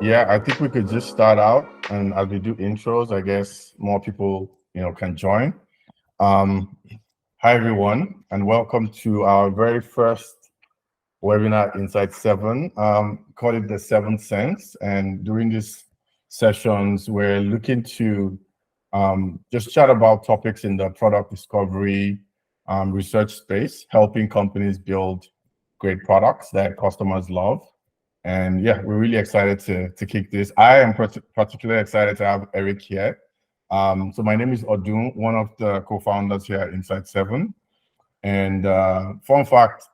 Yeah, I think we could just start out, and as we do intros, I guess more people, can join. Um, Hi everyone, and welcome to our very first webinar Inside Seven. Call it the Seventh Sense. And during these sessions, we're looking to just chat about topics in the product discovery research space, helping companies build great products that customers love. And yeah, we're really excited to kick this. I am particularly excited to have Eric here. So my name is Odun, one of the co-founders here at Inside Seven. And fun fact,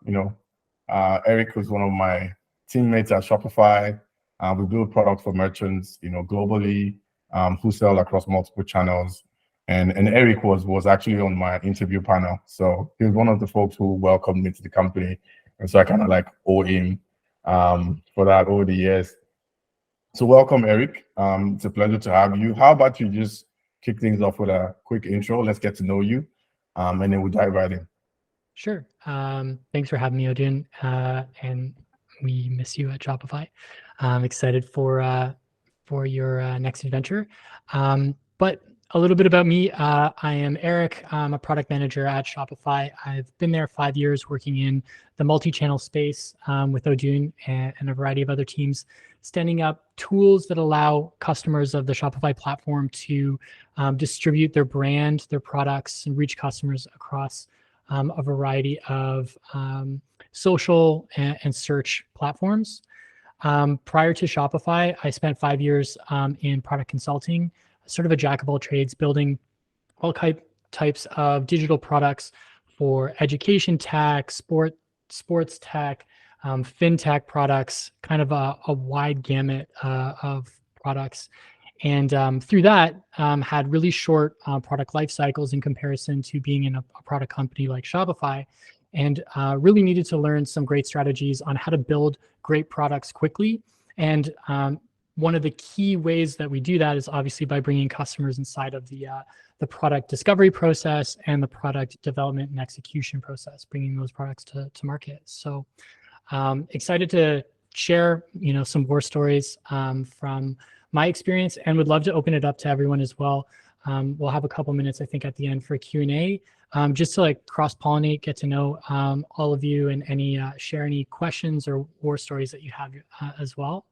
Eric was one of my teammates at Shopify. We build products for merchants, globally, who sell across multiple channels. And Eric was actually on my interview panel. So he was one of the folks who welcomed me to the company. And so I kind of like owe him for that over the years. So welcome, Eric. It's a pleasure to have you. How about you just kick things off with a quick intro? Let's get to know you, and then we'll dive right in. Sure. Thanks for having me, Odin. And we miss you at Shopify. I'm excited for your next adventure. But a little bit about me. I am Eric. I'm a product manager at Shopify. I've been there 5 years working in the multi-channel space with Odin and a variety of other teams, standing up tools that allow customers of the Shopify platform to distribute their brand, their products, and reach customers across a variety of social and search platforms. Prior to Shopify, I spent 5 years in product consulting, sort of a jack of all trades, building all types of digital products for education tech, sports tech, fintech products, kind of a wide gamut of products. And through that, had really short product life cycles in comparison to being in a product company like Shopify, and really needed to learn some great strategies on how to build great products quickly. And one of the key ways that we do that is obviously by bringing customers inside of the product discovery process and the product development and execution process, bringing those products to market. So excited to share, some war stories from my experience, and would love to open it up to everyone as well. We'll have a couple minutes, I think, at the end for Q&A, just to cross-pollinate, get to know all of you, and share any questions or war stories that you have as well.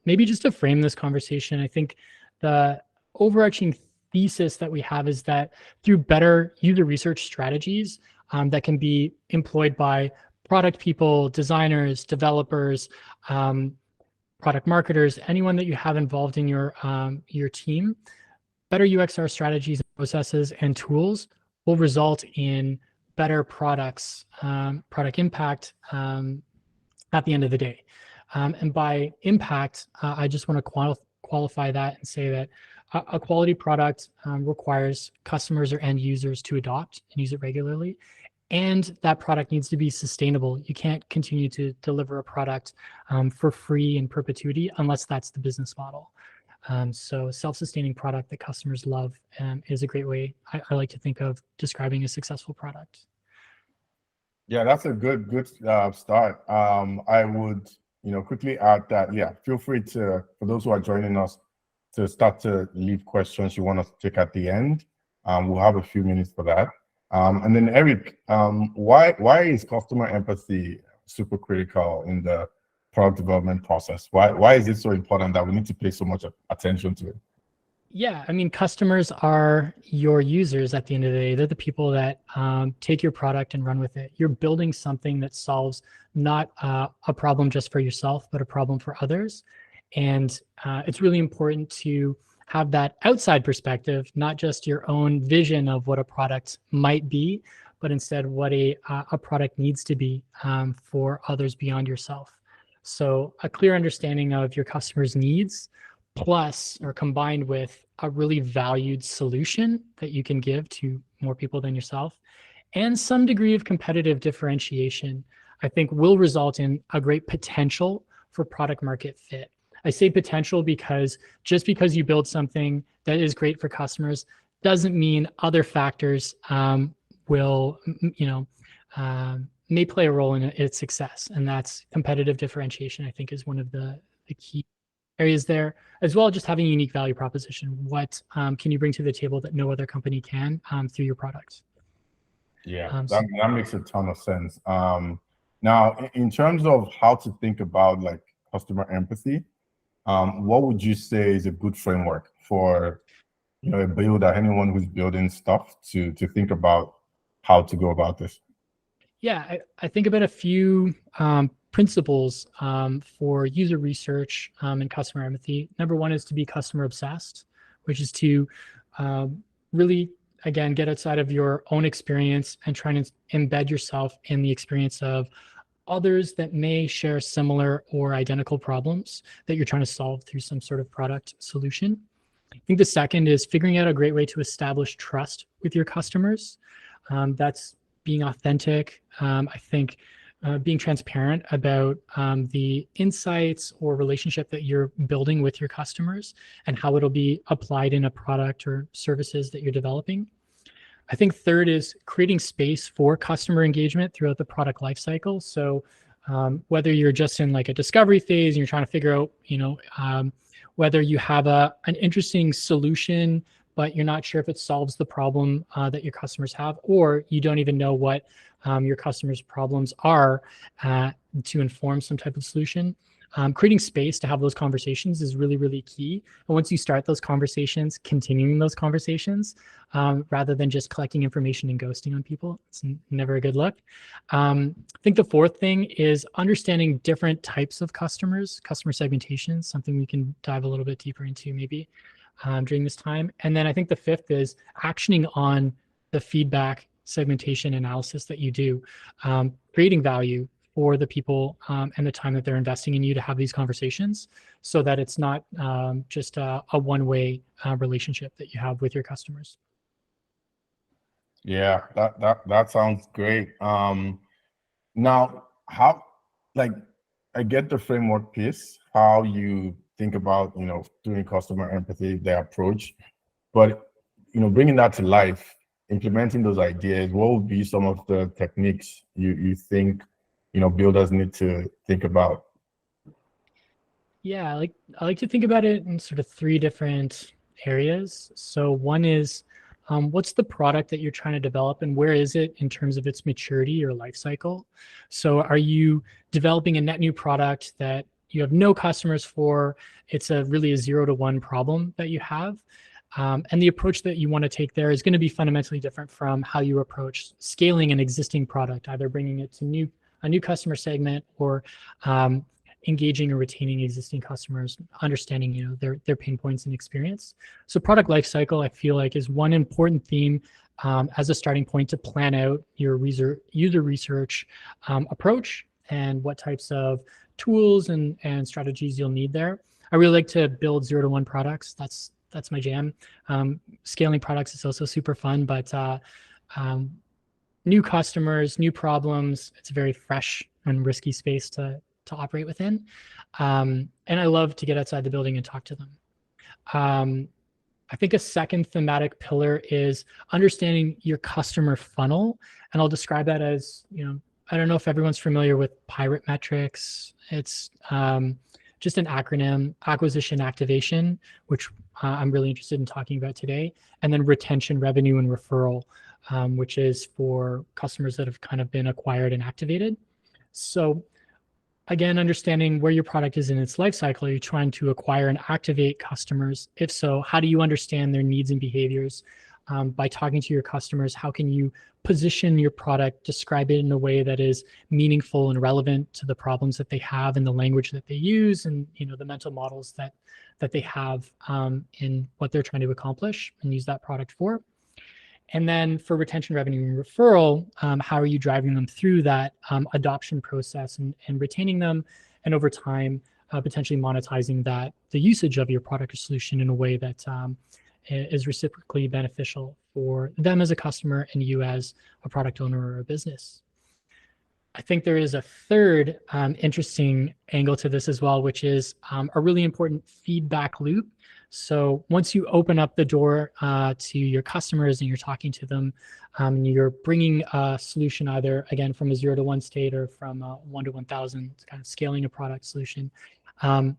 Maybe just to frame this conversation, I think the overarching thesis that we have is that through better user research strategies that can be employed by product people, designers, developers, product marketers, anyone that you have involved in your team, better UXR strategies, processes, and tools will result in better products, product impact at the end of the day. And by impact, I just want to qualify that and say that a quality product requires customers or end users to adopt and use it regularly. And that product needs to be sustainable. You can't continue to deliver a product for free in perpetuity unless that's the business model. So self-sustaining product that customers love is a great way I like to think of describing a successful product. Yeah, that's a good start. I would, quickly add that, yeah, feel free to, for those who are joining us, to start to leave questions you want us to take at the end. We'll have a few minutes for that. And then Eric, why is customer empathy super critical in the product development process? Why is it so important that we need to pay so much attention to it? Yeah, I mean, customers are your users at the end of the day. They're the people that take your product and run with it. You're building something that solves not a problem just for yourself, but a problem for others. And it's really important to have that outside perspective, not just your own vision of what a product might be, but instead what a product needs to be for others beyond yourself. So a clear understanding of your customers' needs, plus or combined with a really valued solution that you can give to more people than yourself, and some degree of competitive differentiation, I think will result in a great potential for product market fit. I say potential because just because you build something that is great for customers doesn't mean other factors will, may play a role in its success. And that's competitive differentiation, I think, is one of the key areas there, as well as just having a unique value proposition. What can you bring to the table that no other company can through your products? Yeah, that makes a ton of sense. Now, in terms of how to think about like customer empathy, what would you say is a good framework for a builder, anyone who's building stuff to think about how to go about this? Yeah, I think about a few principles for user research and customer empathy. Number one is to be customer obsessed, which is to really, again, get outside of your own experience and try to embed yourself in the experience of others that may share similar or identical problems that you're trying to solve through some sort of product solution. I think the second is figuring out a great way to establish trust with your customers. That's being authentic. I think being transparent about the insights or relationship that you're building with your customers and how it'll be applied in a product or services that you're developing. I think third is creating space for customer engagement throughout the product lifecycle. So whether you're just in like a discovery phase and you're trying to figure out, whether you have an interesting solution, but you're not sure if it solves the problem that your customers have, or you don't even know what your customers' problems are to inform some type of solution. Creating space to have those conversations is really, really key. And once you start those conversations, continuing those conversations rather than just collecting information and ghosting on people. It's never a good look. I think the fourth thing is understanding different types of customers, customer segmentation, something we can dive a little bit deeper into maybe during this time. And then I think the fifth is actioning on the feedback segmentation analysis that you do, creating value for the people and the time that they're investing in you to have these conversations so that it's not just a one-way relationship that you have with your customers. Yeah, that sounds great. Now, how, like, I get the framework piece, how you think about, doing customer empathy, their approach, but, bringing that to life, implementing those ideas, what would be some of the techniques you think, builders need to think about? Yeah, I like to think about it in sort of three different areas. So one is what's the product that you're trying to develop and where is it in terms of its maturity or life cycle? So are you developing a net new product that you have no customers for? It's really a 0 to 1 problem that you have. And the approach that you want to take there is going to be fundamentally different from how you approach scaling an existing product, either bringing it to a new customer segment or engaging or retaining existing customers, understanding their pain points and experience. So product lifecycle, I feel like, is one important theme as a starting point to plan out your user research approach and what types of tools and strategies you'll need there. I really like to build 0 to 1 products. That's my jam. Scaling products is also super fun, but new customers, new problems, it's a very fresh and risky space to operate within. And I love to get outside the building and talk to them. I think a second thematic pillar is understanding your customer funnel. And I'll describe that as, I don't know if everyone's familiar with pirate metrics. It's just an acronym: acquisition, activation, which I'm really interested in talking about today. And then retention, revenue, and referral, which is for customers that have kind of been acquired and activated. So again, understanding where your product is in its life cycle. Are you trying to acquire and activate customers? If so, how do you understand their needs and behaviors? By talking to your customers, how can you position your product, describe it in a way that is meaningful and relevant to the problems that they have and the language that they use and the mental models that they have in what they're trying to accomplish and use that product for? And then for retention, revenue, and referral, how are you driving them through that adoption process and retaining them, and over time, potentially monetizing the usage of your product or solution in a way that is reciprocally beneficial for them as a customer and you as a product owner or a business. I think there is a third interesting angle to this as well, which is a really important feedback loop. So once you open up the door to your customers and you're talking to them, you're bringing a solution either, again, from a 0 to 1 state or from 1 to 1,000, kind of scaling a product solution. How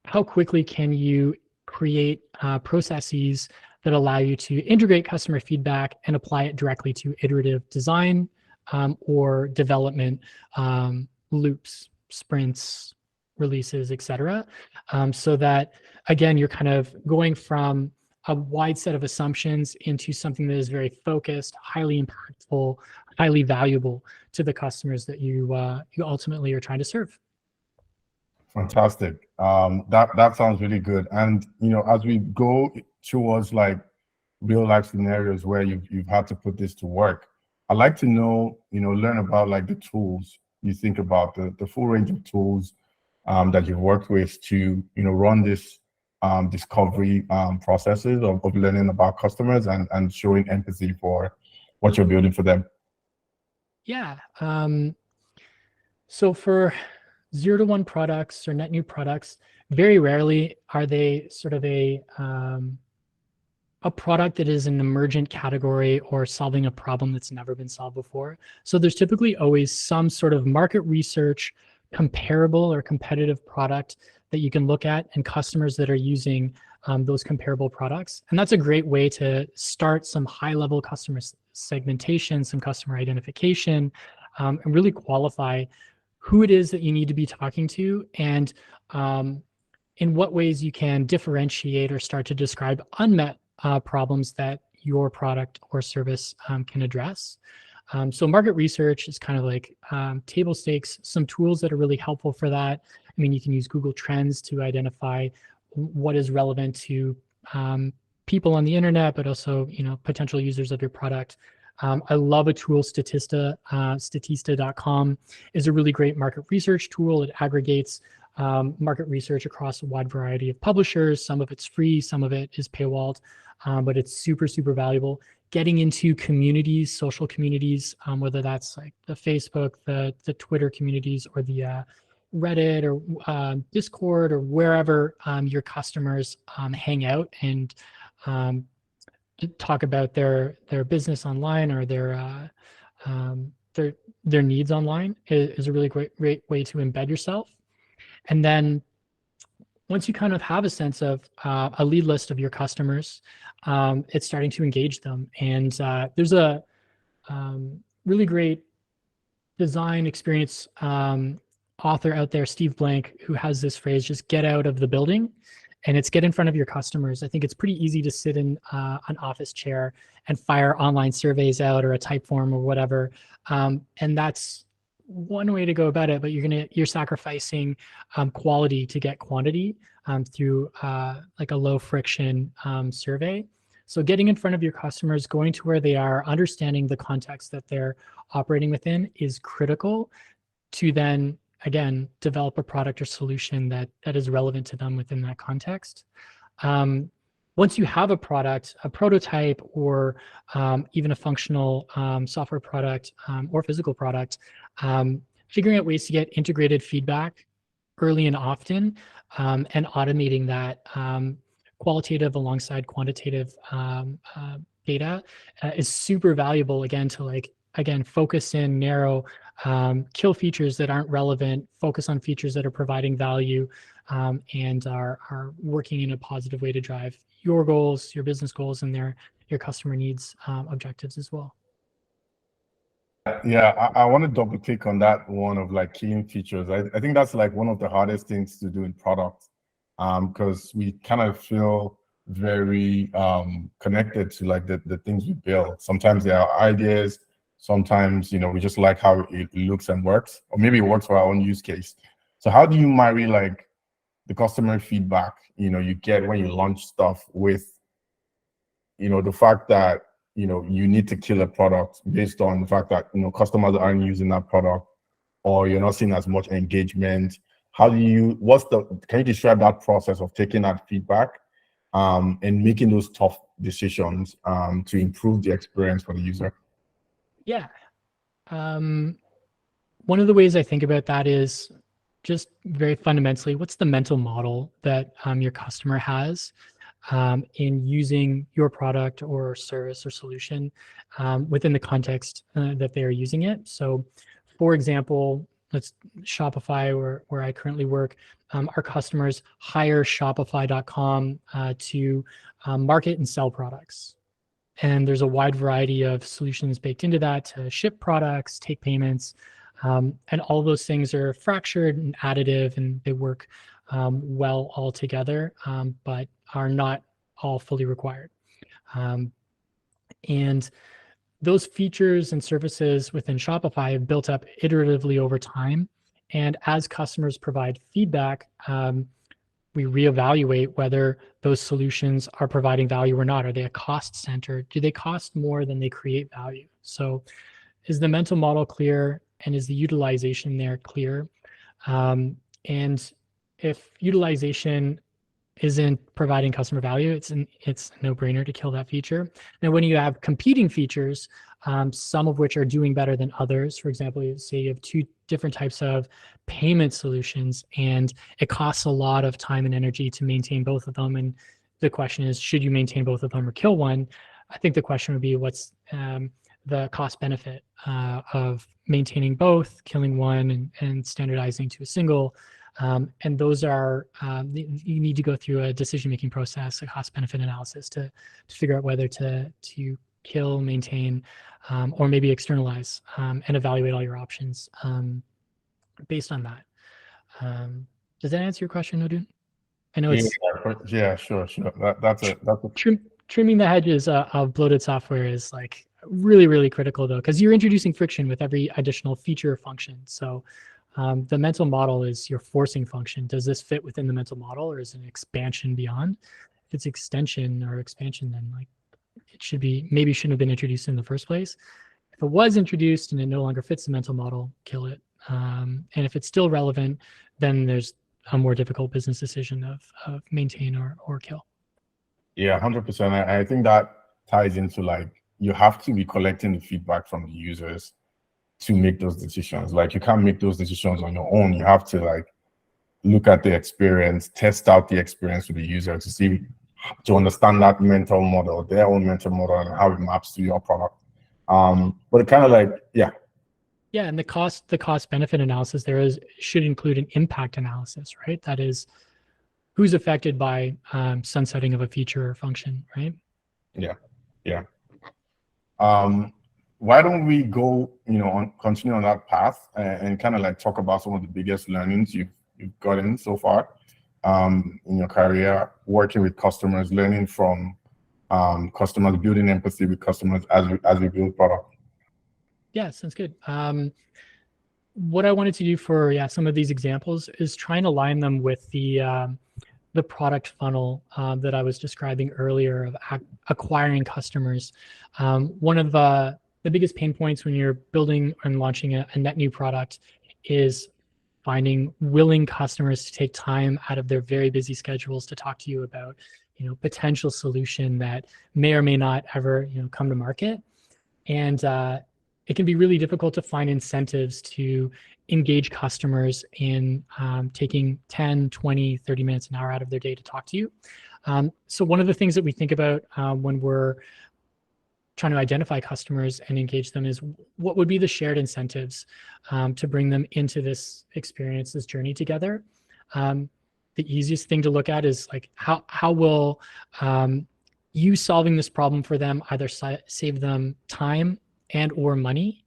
how quickly can you create processes that allow you to integrate customer feedback and apply it directly to iterative design or development loops, sprints, releases, etc. So that, again, you're kind of going from a wide set of assumptions into something that is very focused, highly impactful, highly valuable to the customers that you ultimately are trying to serve. Fantastic. That sounds really good. And as we go towards like real life scenarios where you've had to put this to work, I'd like to know, learn about like the tools you think about, the full range of tools that you've worked with to run this discovery processes of learning about customers and showing empathy for what you're building for them. Yeah. So for 0 to 1 products or net new products, very rarely are they sort of a product that is an emergent category or solving a problem that's never been solved before. So there's typically always some sort of market research, comparable or competitive product that you can look at and customers that are using those comparable products. And that's a great way to start some high-level customer segmentation, some customer identification, and really qualify who it is that you need to be talking to and in what ways you can differentiate or start to describe unmet problems that your product or service can address. So market research is kind of like table stakes, some tools that are really helpful for that. I mean, you can use Google Trends to identify what is relevant to people on the internet, but also, potential users of your product. I love a tool, Statista.com is a really great market research tool. It aggregates market research across a wide variety of publishers. Some of it's free, some of it is paywalled, but it's super, super valuable. Getting into communities, social communities, whether that's like the Facebook, the Twitter communities, or the Reddit or Discord, or wherever your customers hang out and talk about their business online or their needs online is a really great way to embed yourself. And then once you kind of have a sense of a lead list of your customers, it's starting to engage them. And there's a really great design experience author out there, Steve Blank, who has this phrase, just get out of the building. And it's get in front of your customers. I think it's pretty easy to sit in an office chair and fire online surveys out or a type form or whatever. And that's one way to go about it, but you're sacrificing quality to get quantity through like a low friction survey. So getting in front of your customers, going to where they are, understanding the context that they're operating within is critical to then, again, develop a product or solution that is relevant to them within that context. Once you have a product, a prototype, or even a functional software product or physical product, figuring out ways to get integrated feedback early and often, and automating that qualitative alongside quantitative data is super valuable, again, to focus in, narrow, kill features that aren't relevant, focus on features that are providing value and are working in a positive way to drive your goals, your business goals, and your customer needs objectives as well. Yeah, I want to double click on that one of like killing features. I think that's like one of the hardest things to do in product because we kind of feel very connected to like the things we build. Sometimes they are ideas, sometimes we just like how it looks and works, or maybe it works for our own use case. So how do you marry like the customer feedback you get when you launch stuff with the fact that you need to kill a product based on the fact that customers aren't using that product, or you're not seeing as much engagement? How do you can you describe that process of taking that feedback and making those tough decisions to improve the experience for the user? Yeah. One of the ways I think about that is just very fundamentally, what's the mental model that your customer has in using your product or service or solution within the context that they are using it. So for example, let's Shopify, where I currently work, our customers hire Shopify.com to market and sell products. And there's a wide variety of solutions baked into that to ship products, take payments, and all those things are fractured and additive, and they work well all together, but are not all fully required. And those features and services within Shopify have built up iteratively over time. And as customers provide feedback, we reevaluate whether those solutions are providing value or not. Are they a cost center? Do they cost more than they create value? So is the mental model clear, and is the utilization there clear? And if utilization isn't providing customer value, it's a no-brainer to kill that feature. Now, when you have competing features, some of which are doing better than others, for example, say you have two different types of payment solutions, and it costs a lot of time and energy to maintain both of them. And the question is, should you maintain both of them or kill one? I think the question would be, what's the cost benefit of maintaining both, killing one, and standardizing to a single? And those are, you need to go through a decision-making process, a cost-benefit analysis to figure out whether to kill, maintain, or maybe externalize, and evaluate all your options based on that. Does that answer your question, Odun? I know it's sure. That's a trimming the hedges of bloated software is like really, really critical though, because you're introducing friction with every additional feature or function. So the mental model is your forcing function. Does this fit within the mental model, or is it an expansion beyond? If it's extension or expansion, then like it should be, maybe shouldn't have been introduced in the first place. If it was introduced and it no longer fits the mental model, kill it. And if it's still relevant, then there's a more difficult business decision of maintain or kill. Yeah, 100%. I think that ties into like, you have to be collecting the feedback from the users to make those decisions. Like, you can't make those decisions on your own. You have to like look at the experience, test out the experience with the user to understand that mental model, their own mental model, and how it maps to your product. But it kind of like, yeah. Yeah, and the cost benefit analysis there should include an impact analysis, right? That is, who's affected by sunsetting of a feature or function, right? Yeah. Why don't we go, continue on that path and kind of like talk about some of the biggest learnings you've gotten so far in your career, working with customers, learning from customers, building empathy with customers as we build product. Yeah, sounds good. What I wanted to do for some of these examples is try and align them with the product funnel that I was describing earlier of acquiring customers. One of the biggest pain points when you're building and launching a net new product is finding willing customers to take time out of their very busy schedules to talk to you about, potential solution that may or may not ever, come to market. And it can be really difficult to find incentives to engage customers in taking 10, 20, 30 minutes, an hour out of their day to talk to you. So one of the things that we think about when we're trying to identify customers and engage them is what would be the shared incentives to bring them into this experience, this journey together. The easiest thing to look at is like, how will you solving this problem for them either save them time and or money?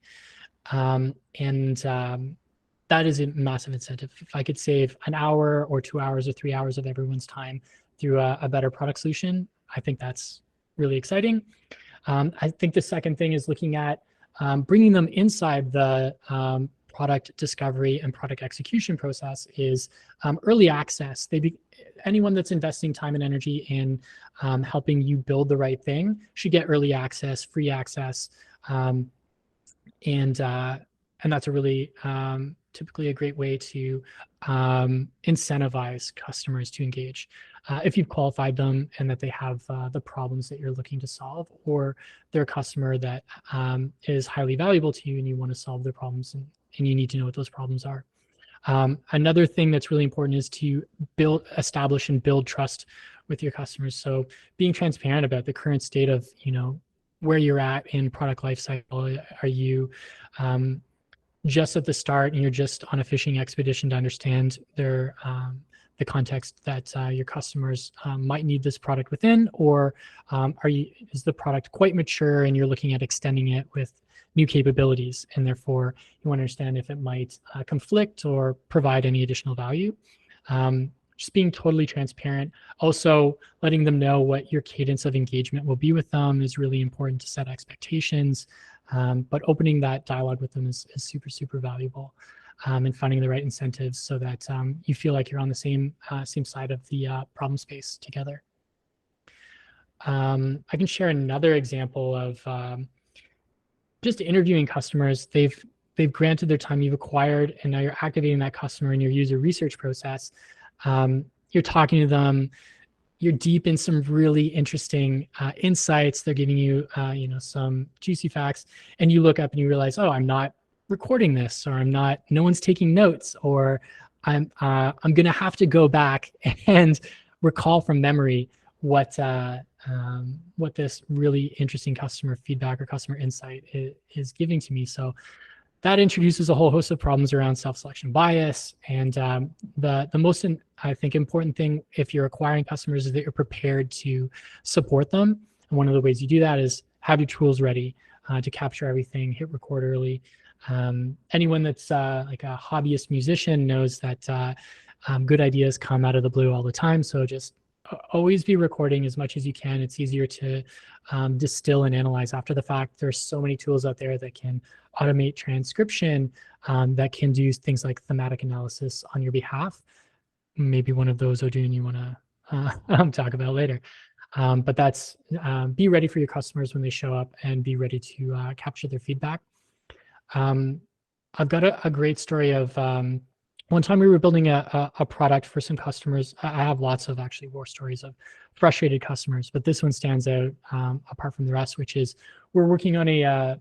That is a massive incentive. If I could save an hour or 2 hours or 3 hours of everyone's time through a better product solution, I think that's really exciting. I think the second thing is looking at bringing them inside the product discovery and product execution process is early access. Anyone that's investing time and energy in helping you build the right thing should get early access, free access, and that's a really typically a great way to incentivize customers to engage. If you've qualified them and that they have the problems that you're looking to solve, or they're a customer that is highly valuable to you and you want to solve their problems, and you need to know what those problems are. Another thing that's really important is to establish and build trust with your customers. So being transparent about the current state of, where you're at in product lifecycle. Are you just at the start and you're just on a fishing expedition to understand their the context that your customers might need this product within, or is the product quite mature and you're looking at extending it with new capabilities, and therefore you want to understand if it might conflict or provide any additional value. Just being totally transparent. Also, letting them know what your cadence of engagement will be with them is really important to set expectations. But opening that dialogue with them is super, super valuable, and finding the right incentives so that you feel like you're on the same side of the problem space together. I can share another example of just interviewing customers. They've granted their time, you've acquired, and now you're activating that customer in your user research process. You're talking to them, you're deep in some really interesting insights. They're giving you, some juicy facts, and you look up and you realize, oh, I'm not recording this, or no one's taking notes, or I'm going to have to go back and recall from memory what this really interesting customer feedback or customer insight is giving to me. So that introduces a whole host of problems around self-selection bias. And the most, I think, important thing if you're acquiring customers is that you're prepared to support them. And one of the ways you do that is have your tools ready to capture everything, hit record early. Anyone that's like a hobbyist musician knows that good ideas come out of the blue all the time. So just always be recording as much as you can. It's easier to distill and analyze after the fact. There's so many tools out there that can automate transcription, that can do things like thematic analysis on your behalf. Maybe one of those, Odun, you want to talk about later. But that's be ready for your customers when they show up, and be ready to capture their feedback. I've got a great story of one time we were building a product for some customers. I have lots of actually war stories of frustrated customers, but this one stands out apart from the rest, which is we're working on a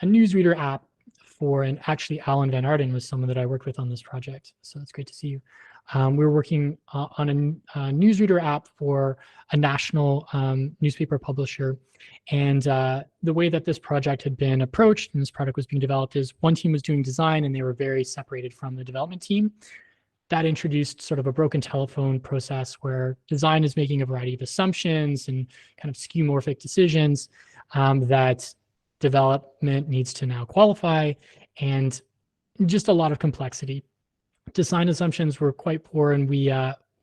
newsreader app for, and actually Alan Van Arden was someone that I worked with on this project. So it's great to see you. We were working on a newsreader app for a national newspaper publisher. And the way that this project had been approached and this product was being developed is one team was doing design and they were very separated from the development team. That introduced sort of a broken telephone process where design is making a variety of assumptions and kind of skeuomorphic decisions that development needs to now qualify, and just a lot of complexity. Design assumptions were quite poor, and we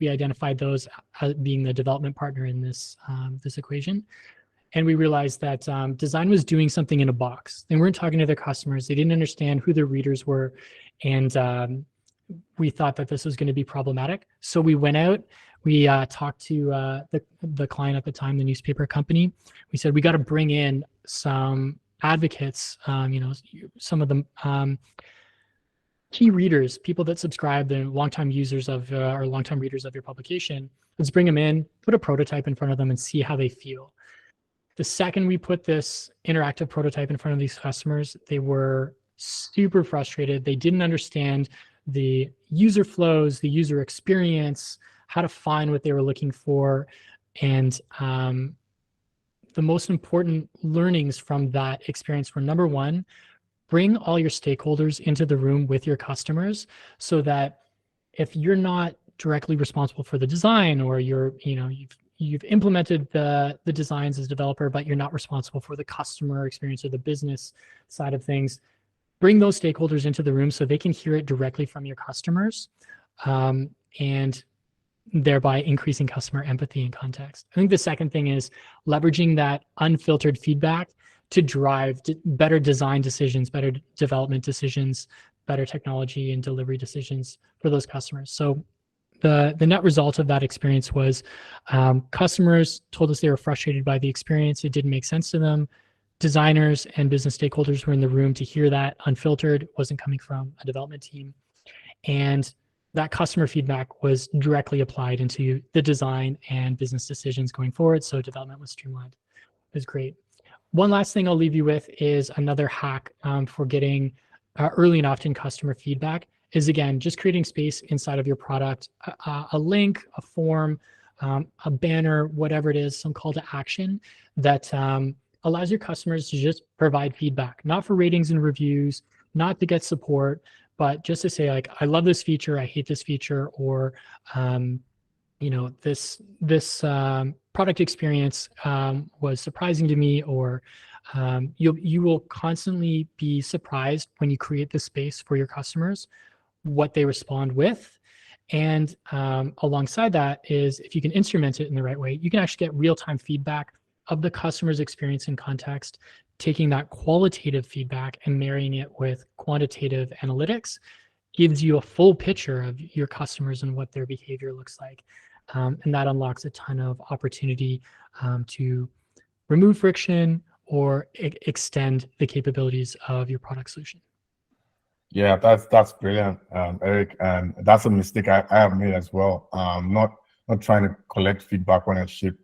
identified those as being the development partner in this equation. And we realized that design was doing something in a box. They weren't talking to their customers. They didn't understand who their readers were. And we thought that this was going to be problematic. So we went out, we talked to the client at the time, the newspaper company. We said, we got to bring in some advocates, some of the key readers, people that subscribe, the longtime users of or longtime readers of your publication. Let's bring them in, put a prototype in front of them and see how they feel. The second we put this interactive prototype in front of these customers, they were super frustrated. They didn't understand the user flows, the user experience, how to find what they were looking for. And the most important learnings from that experience were, number one, bring all your stakeholders into the room with your customers, so that if you're not directly responsible for the design, or you've implemented the designs as a developer, but you're not responsible for the customer experience or the business side of things, bring those stakeholders into the room so they can hear it directly from your customers, and thereby increasing customer empathy and context. I think the second thing is leveraging that unfiltered feedback to drive better design decisions, better development decisions, better technology and delivery decisions for those customers. So the net result of that experience was customers told us they were frustrated by the experience. It didn't make sense to them. Designers and business stakeholders were in the room to hear that unfiltered, wasn't coming from a development team. And that customer feedback was directly applied into the design and business decisions going forward. So development was streamlined. It was great. One last thing I'll leave you with is another hack for getting early and often customer feedback is, again, just creating space inside of your product, a link, a form, a banner, whatever it is, some call to action that allows your customers to just provide feedback, not for ratings and reviews, not to get support, but just to say like, I love this feature, I hate this feature, or this product experience was surprising to me, or you will constantly be surprised when you create the space for your customers, what they respond with. And alongside that is, if you can instrument it in the right way, you can actually get real-time feedback of the customer's experience and context, taking that qualitative feedback and marrying it with quantitative analytics gives you a full picture of your customers and what their behavior looks like. And that unlocks a ton of opportunity to remove friction or extend the capabilities of your product solution. Yeah, that's brilliant, Eric, and that's a mistake I have made as well. Not trying to collect feedback when I ship,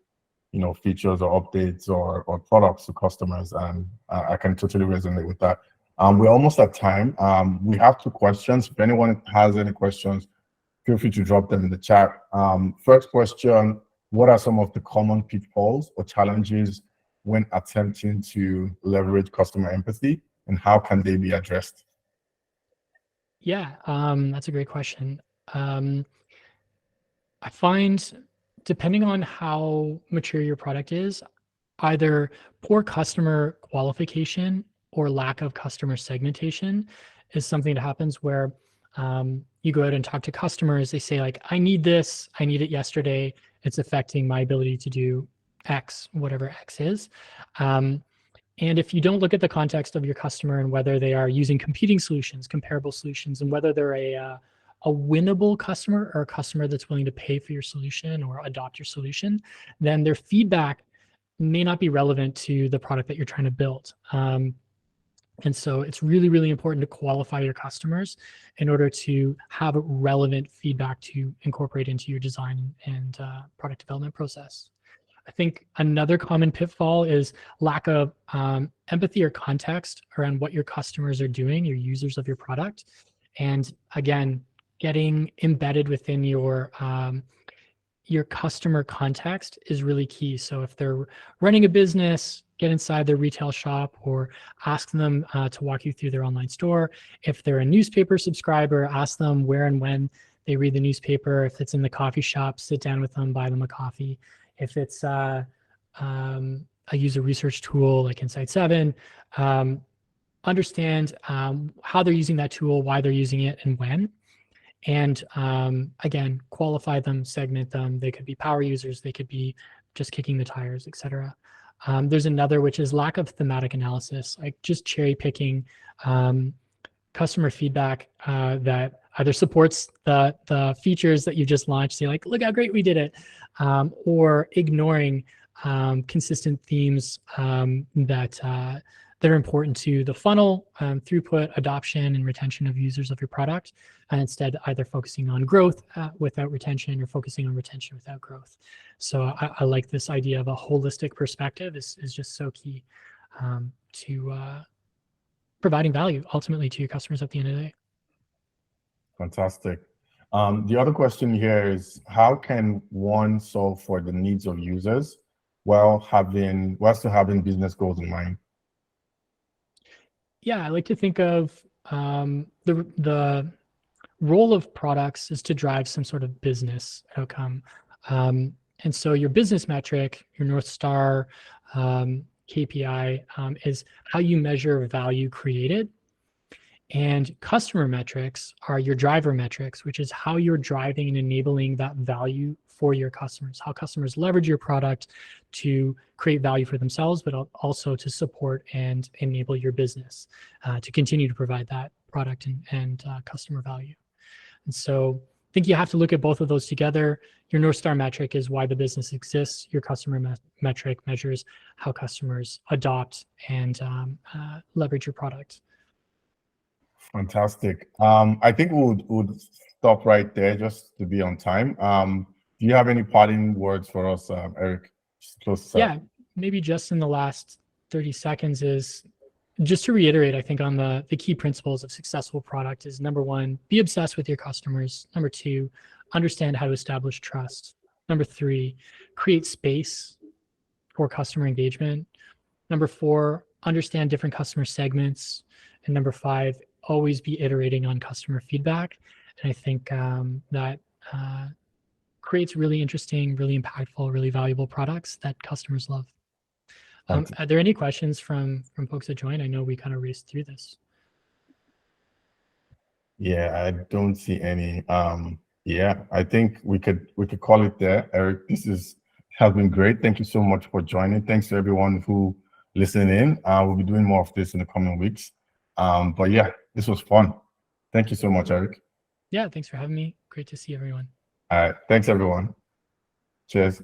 features or updates or products to customers, and I can totally resonate with that. We're almost at time. We have 2 questions. If anyone has any questions, feel free to drop them in the chat. First question: what are some of the common pitfalls or challenges when attempting to leverage customer empathy, and how can they be addressed? Yeah, that's a great question. I find, depending on how mature your product is, either poor customer qualification or lack of customer segmentation is something that happens where you go out and talk to customers. They say like, I need this, I need it yesterday. It's affecting my ability to do X, whatever X is. And if you don't look at the context of your customer and whether they are using competing solutions, comparable solutions, and whether they're a winnable customer or a customer that's willing to pay for your solution or adopt your solution, then their feedback may not be relevant to the product that you're trying to build. And so it's really, really important to qualify your customers in order to have relevant feedback to incorporate into your design and product development process. I think another common pitfall is lack of empathy or context around what your customers are doing, your users of your product. And again, getting embedded within your customer context is really key. So if they're running a business, get inside their retail shop or ask them to walk you through their online store. If they're a newspaper subscriber, ask them where and when they read the newspaper. If it's in the coffee shop, sit down with them, buy them a coffee. If it's a user research tool like Insight 7, understand how they're using that tool, why they're using it, and when. And again, qualify them, segment them. They could be power users, they could be just kicking the tires, etc. There's another, which is lack of thematic analysis, like just cherry picking customer feedback that either supports the features that you just launched. Say like, look how great we did it, or ignoring consistent themes that are important to the funnel, throughput, adoption, and retention of users of your product, and instead either focusing on growth without retention or focusing on retention without growth. So I like this idea of a holistic perspective is just so key to providing value ultimately to your customers at the end of the day. Fantastic. The other question here is, how can one solve for the needs of users while still having business goals in mind? Yeah, I like to think of the role of products is to drive some sort of business outcome. And so your business metric, your North Star KPI is how you measure value created. And customer metrics are your driver metrics, which is how you're driving and enabling that value for your customers, how customers leverage your product to create value for themselves, but also to support and enable your business to continue to provide that product and customer value. And so I think you have to look at both of those together. Your North Star metric is why the business exists. Your customer metric measures how customers adopt and leverage your product. Fantastic. I think we'll stop right there just to be on time. Do you have any parting words for us, Eric? Just close. Yeah, maybe just in the last 30 seconds is just to reiterate, I think on the key principles of successful product is: number one, be obsessed with your customers. Number two, understand how to establish trust. Number three, create space for customer engagement. Number four, understand different customer segments. And number five, always be iterating on customer feedback. And I think that creates really interesting, really impactful, really valuable products that customers love. Are there any questions from folks that joined? I know we kind of raced through this. Yeah, I don't see any. Yeah, I think we could call it there. Eric, has been great. Thank you so much for joining. Thanks to everyone who listened in. We'll be doing more of this in the coming weeks. But yeah, this was fun. Thank you so much, Eric. Yeah, thanks for having me. Great to see everyone. All right, thanks everyone. Cheers.